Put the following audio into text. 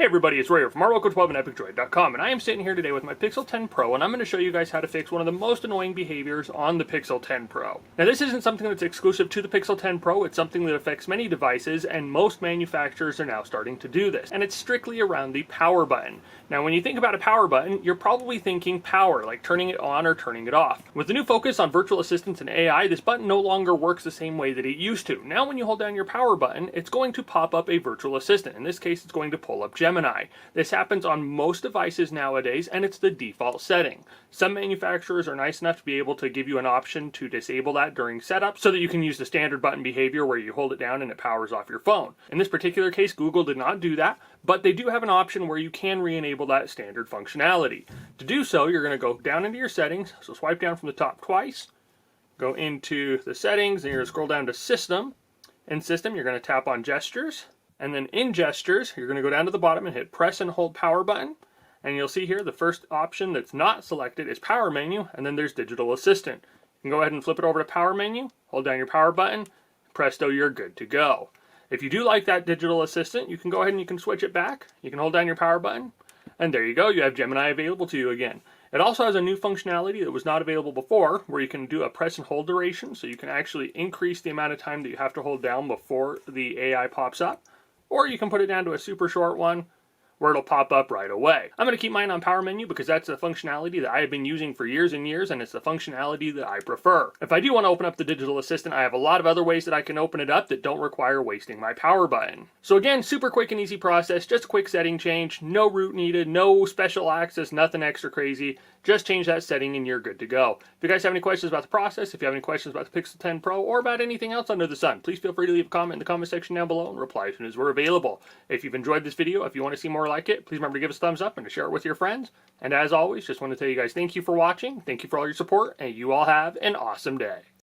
everybody, it's Ray here from RLoco12 and EpicDroid.com, and I am sitting here today with my Pixel 10 Pro, and I'm going to show you guys how to fix one of the most annoying behaviors on the Pixel 10 Pro. Now, this isn't something that's exclusive to the Pixel 10 Pro, it's something that affects many devices, and most manufacturers are now starting to do this, and it's strictly around the power button. Now, when you think about a power button, you're probably thinking power, like turning it on or turning it off. With the new focus on virtual assistants and AI, this button no longer works the same way that it used to. Now, when you hold down your power button, it's going to pop up a virtual assistant. In this case, it's going to pull up Gemini. This happens on most devices nowadays, and it's the default setting. Some manufacturers are nice enough to be able to give you an option to disable that during setup so that you can use the standard button behavior where you hold it down and it powers off your phone. In this particular case, Google did not do that, but they do have an option where you can re-enable that standard functionality. To do so, you're going to go down into your settings, so swipe down from the top twice, go into the settings, and you're going to scroll down to System. In System, you're going to tap on Gestures. And then in Gestures, you're going to go down to the bottom and hit Press and Hold Power Button. And you'll see here the first option that's not selected is Power Menu, and then there's Digital Assistant. You can go ahead and flip it over to Power Menu, hold down your power button, presto, you're good to go. If you do like that Digital Assistant, you can go ahead and you can switch it back. You can hold down your power button, and there you go, you have Gemini available to you again. It also has a new functionality that was not available before, where you can do a press and hold duration, so you can actually increase the amount of time that you have to hold down before the AI pops up. Or you can put it down to a super short one where it'll pop up right away. I'm going to keep mine on Power Menu because that's the functionality that I have been using for years and years, and it's the functionality that I prefer. If I do want to open up the Digital Assistant, I have a lot of other ways that I can open it up that don't require wasting my power button. So again, super quick and easy process, just a quick setting change, no root needed, no special access, nothing extra crazy. Just change that setting and you're good to go. If you guys have any questions about the process, if you have any questions about the Pixel 10 Pro, or about anything else under the sun, please feel free to leave a comment in the comment section down below and reply as soon as we're available. If you've enjoyed this video, if you want to see more like it, please remember to give us a thumbs up and to share it with your friends. And as always, just want to tell you guys thank you for watching, thank you for all your support, and you all have an awesome day.